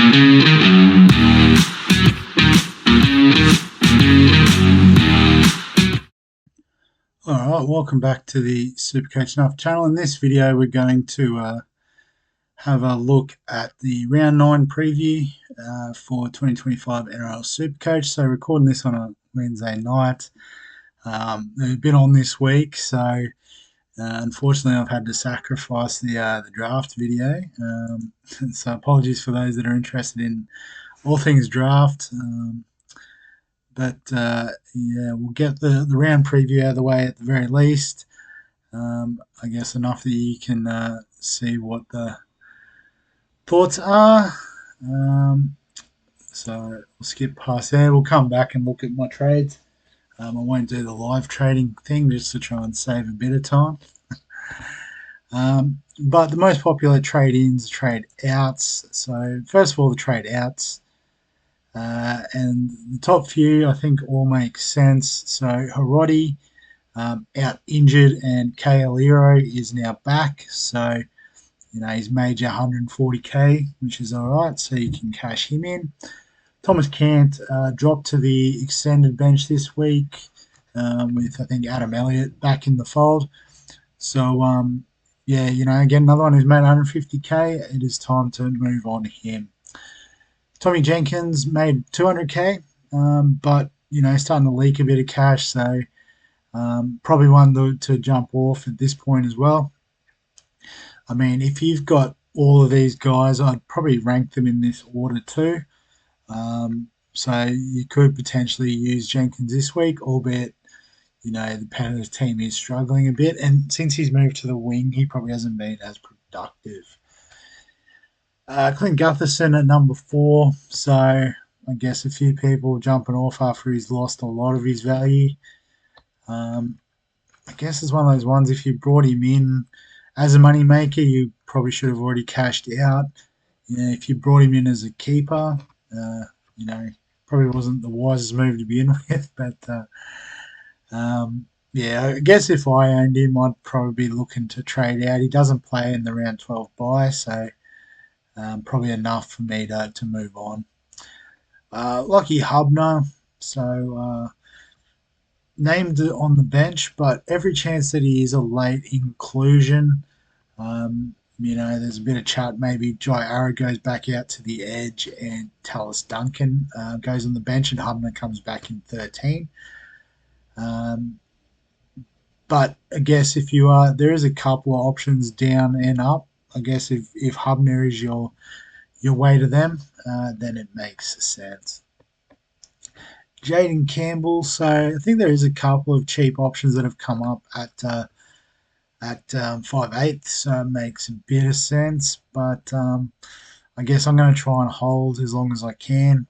Alright, welcome back to the Supercoach Enough channel. In this video we're going to have a look at the round 9 preview for 2025 NRL Supercoach. So recording this on a Wednesday night. They've been on this week, so unfortunately I've had to sacrifice the draft video. So apologies for those that are interested in all things draft. Yeah, we'll get the round preview out of the way at the very least. I guess enough that you can see what the thoughts are. So we'll skip past there. We'll come back and look at my trades. I won't do the live trading thing just to try and save a bit of time. But the most popular trade-ins, trade-outs. So first of all, the trade-outs. And the top few, I think, all make sense. So Hiroti out injured, and Kaeliro is now back. So, he's made you 140k, which is all right. So you can cash him in. Thomas Cant dropped to the extended bench this week with, I think, Adam Elliott back in the fold. So, yeah, again, another one who's made 150k. It is time to move on to him. Tommy Jenkins made 200k, but, starting to leak a bit of cash, so probably one to jump off at this point as well. I mean, if you've got all of these guys, I'd probably rank them in this order too. So you could potentially use Jenkins this week, albeit, the Panthers team is struggling a bit, and since he's moved to the wing, he probably hasn't been as productive. Clint Gutherson at number 4, so I guess a few people jumping off after he's lost a lot of his value. I guess it's one of those ones, if you brought him in as a money maker, you probably should have already cashed out. If you brought him in as a keeper, probably wasn't the wisest move to begin with. But yeah, I guess if I owned him, I'd probably be looking to trade out. He doesn't play in the round 12 bye, so probably enough for me to move on. Lockie Hubner, so named on the bench, but every chance that he is a late inclusion. There's a bit of chat. Maybe Jai Arrow goes back out to the edge and Tallis Duncan goes on the bench and Hubner comes back in 13. But I guess if you are, there is a couple of options down and up. I guess if Hubner is your way to them, then it makes sense. Jaden Campbell, so I think there is a couple of cheap options that have come up at 5/8, so it makes a bit of sense. But I guess I'm going to try and hold as long as I can.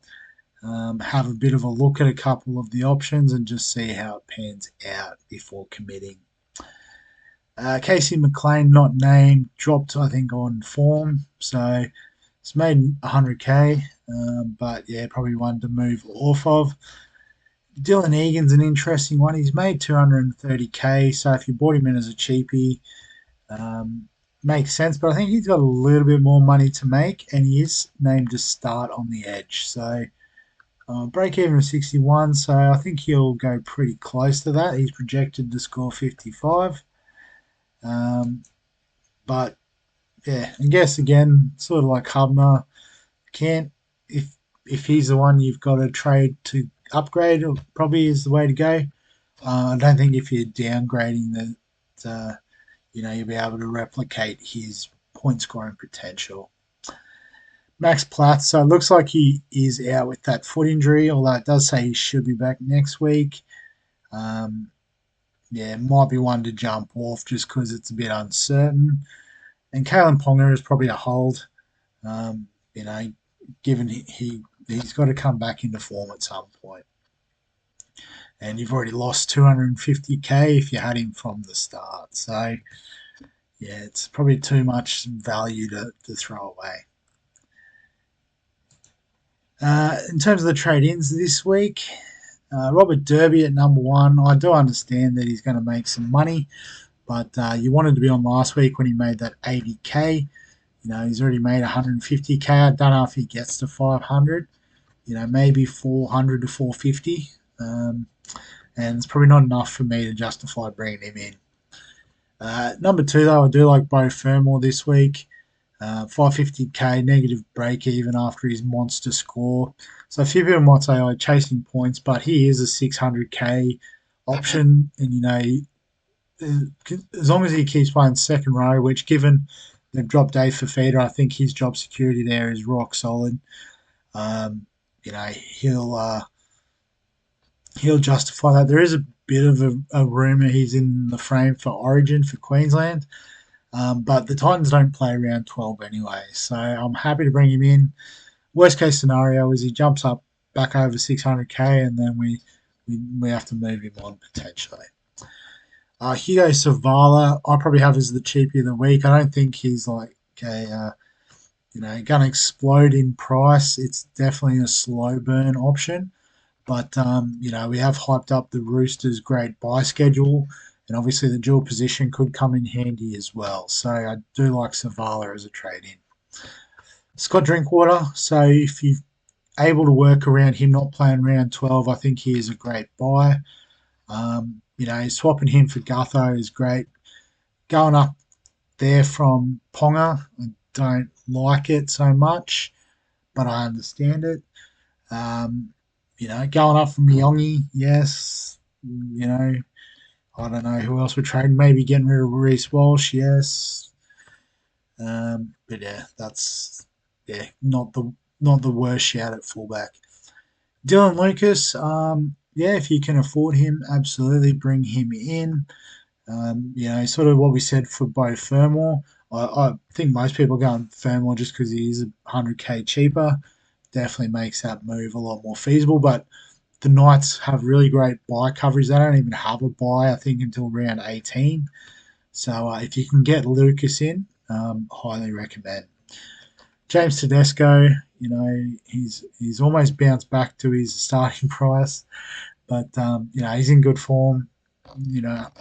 Have a bit of a look at a couple of the options and just see how it pans out before committing. Casey McLean, not named, dropped, I think, on form, so it's made 100k, but yeah, probably one to move off of. Dylan Egan's an interesting one. He's made 230k, so if you bought him in as a cheapie, makes sense, but I think he's got a little bit more money to make, and he is named to start on the edge, so break even of 61, so I think he'll go pretty close to that. He's projected to score 55. But yeah, I guess again, sort of like Hubner, if he's the one you've got to trade to upgrade, probably is the way to go. I don't think if you're downgrading that, you'll be able to replicate his point scoring potential. Max Plath, so it looks like he is out with that foot injury, although it does say he should be back next week. Yeah, might be one to jump off just because it's a bit uncertain. And Kalen Ponga is probably a hold, given he's got to come back into form at some point. And you've already lost 250k if you had him from the start. So, yeah, it's probably too much value to throw away. In terms of the trade-ins this week, Robert Derby at number 1. I do understand that he's going to make some money, but you wanted to be on last week when he made that 80k. He's already made 150k. I don't know if he gets to 500. Maybe 400 to 450. And it's probably not enough for me to justify bringing him in. Number two, though, I do like Bo Fermor this week. 550k negative break even after his monster score. So a few people might say, "Oh, chasing points," but he is a 600k option, and as long as he keeps playing second row, which given they've dropped Dave Fafita, I think his job security there is rock solid. Um, you know, he'll uh, he'll justify that. There is a bit of a rumor he's in the frame for Origin for Queensland, but the Titans don't play around 12 anyway, so I'm happy to bring him in. Worst case scenario is he jumps up back over 600k, and then we have to move him on potentially. Hugo Savala, I probably have as the cheapie of the week. I don't think he's like going to explode in price. It's definitely a slow burn option. But, we have hyped up the Roosters' great buy schedule, and obviously the dual position could come in handy as well. So I do like Savala as a trade in. Scott Drinkwater, so if you're able to work around him not playing round 12, I think he is a great buy. Swapping him for Gutho is great. Going up there from Ponga, I don't like it so much, but I understand it. Going up from Myongi, yes. I don't know who else would trade. Maybe getting rid of Reece Walsh, yes. But yeah, that's not the worst shout at fullback. Dylan Lucas, if you can afford him, absolutely bring him in. Sort of what we said for Bo Fermor. I think most people go on Fermor just because he is 100k cheaper. Definitely makes that move a lot more feasible. But the Knights have really great buy coverage. They don't even have a buy, I think, until round 18. So if you can get Lucas in, highly recommend. James Tedesco, he's almost bounced back to his starting price, but he's in good form.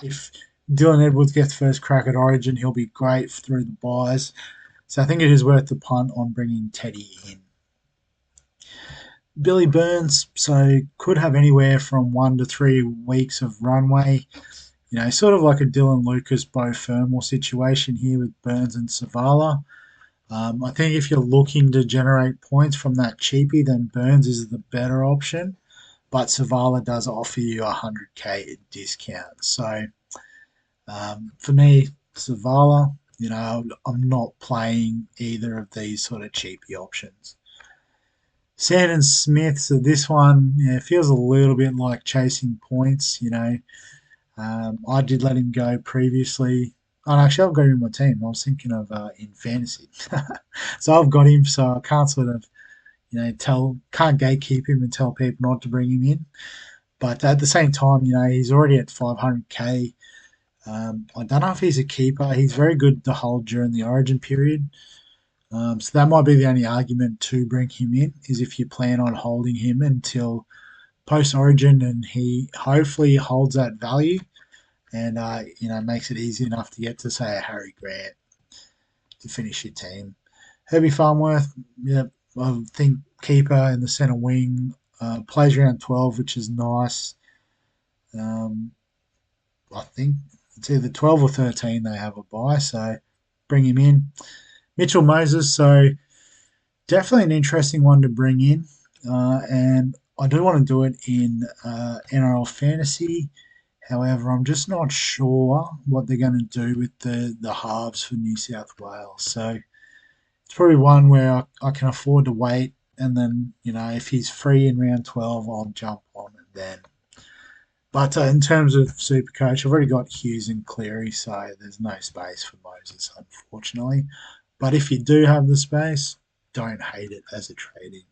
If Dylan Edwards gets first crack at Origin, he'll be great through the buys. So I think it is worth the punt on bringing Teddy in. Billy Burns, so could have anywhere from 1 to 3 weeks of runway. Sort of like a Dylan Lucas, Bo Fermor situation here with Burns and Savala. I think if you're looking to generate points from that cheapie, then Burns is the better option. But Savala does offer you a 100k discount. So for me, Savala, I'm not playing either of these sort of cheapie options. Sandon Smith, so this one feels a little bit like chasing points. I did let him go previously. And actually, I've got him in my team. I was thinking of in fantasy, so I've got him. So I can't sort of can't gatekeep him and tell people not to bring him in. But at the same time, he's already at 500k. I don't know if he's a keeper. He's very good to hold during the Origin period. So that might be the only argument to bring him in, is if you plan on holding him until post Origin, and he hopefully holds that value, and makes it easy enough to get to say a Harry Grant to finish your team. Herbie Farnworth, yeah, I think keeper in the centre wing, plays around 12, which is nice. I think it's either 12 or 13 they have a buy, so bring him in. Mitchell Moses, so definitely an interesting one to bring in, and I do want to do it in NRL Fantasy. However, I'm just not sure what they're going to do with the halves for New South Wales. So it's probably one where I can afford to wait, and then if he's free in round 12, I'll jump on it then. But in terms of Supercoach, I've already got Hughes and Cleary, so there's no space for Moses, unfortunately. But if you do have the space, don't hate it as a trade-in.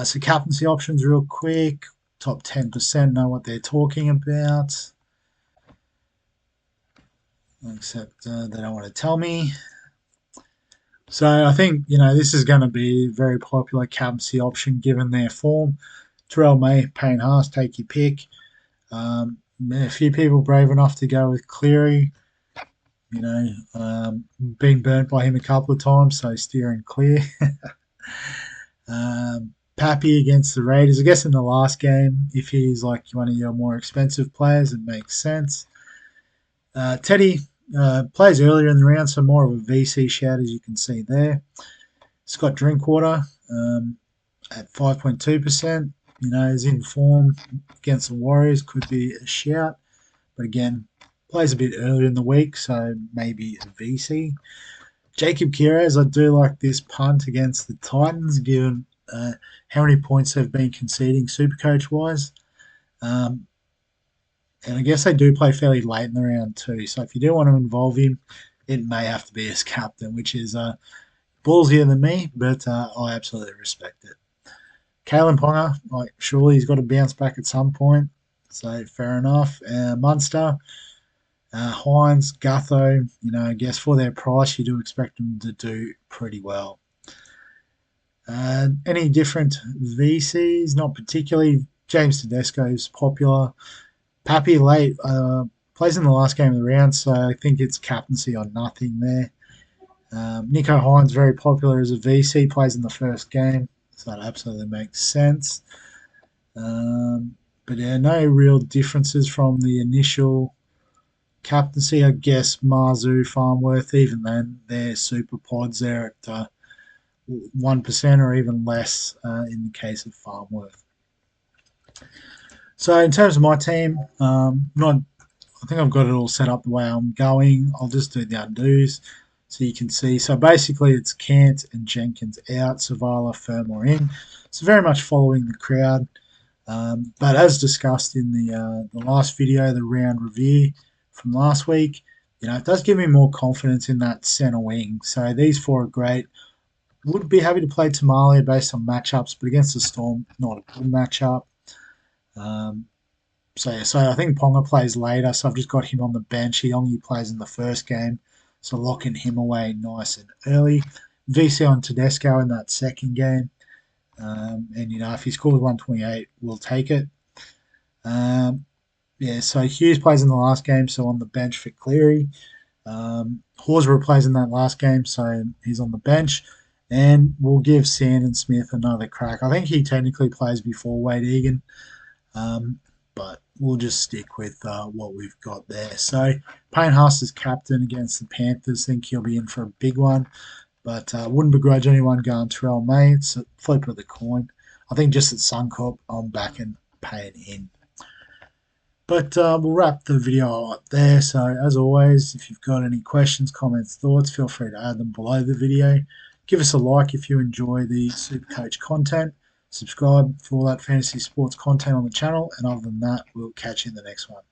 So captaincy options real quick. Top 10% know what they're talking about. Except they don't want to tell me. So I think, this is going to be a very popular captaincy option given their form. Terrell May, Payne Haas, take your pick. A few people brave enough to go with Cleary. Been burnt by him a couple of times, so steering clear. Pappy against the Raiders. I guess in the last game, if he's like one of your more expensive players, it makes sense. Teddy plays earlier in the round, so more of a VC shout, as you can see there. Scott Drinkwater at 5.2%. Is in form against the Warriors, could be a shout. But again, plays a bit earlier in the week, so maybe a VC. Jacob Kiraz, I do like this punt against the Titans, given how many points they've been conceding Supercoach wise. And I guess they do play fairly late in the round too. So if you do want to involve him, it may have to be as captain, which is ballsier than me, but I absolutely respect it. Kalen Ponga, surely he's got to bounce back at some point. So fair enough. Munster, Hines, Gutho, I guess for their price, you do expect them to do pretty well. Any different VCs? Not particularly. James Tedesco is popular. Pappy late plays in the last game of the round, so I think it's captaincy or nothing there. Nico Hines, very popular as a VC, plays in the first game, so that absolutely makes sense. But yeah, no real differences from the initial captaincy. I guess Marzu, Farnworth, even then, they're super pods there at 1% or even less in the case of Farnworth. So in terms of my team, not I think I've got it all set up the way I'm going. I'll just do the undos so you can see. So basically it's Cant and Jenkins out, Savala, Fermor in. So very much following the crowd. But as discussed in the last video, the round review from last week, it does give me more confidence in that centre wing. So these four are great. Would be happy to play Tamale based on matchups, but against the Storm, not a good matchup. So I think Ponga plays later, so I've just got him on the bench. He only plays in the first game, so locking him away nice and early. VC on Tedesco in that second game, and if he scores 128, we'll take it. So Hughes plays in the last game, so on the bench for Cleary. Horsburgh plays in that last game, so he's on the bench. And we'll give Sand Smith another crack. I think he technically plays before Wade Egan, but we'll just stick with what we've got there. So Payne Haas is captain against the Panthers. Think he'll be in for a big one, but wouldn't begrudge anyone going Terrell May. It's a flip of the coin. I think just at Suncorp, I'm backing Payne in. But we'll wrap the video up there. So as always, if you've got any questions, comments, thoughts, feel free to add them below the video. Give us a like if you enjoy the Supercoach content. Subscribe for all that fantasy sports content on the channel. And other than that, we'll catch you in the next one.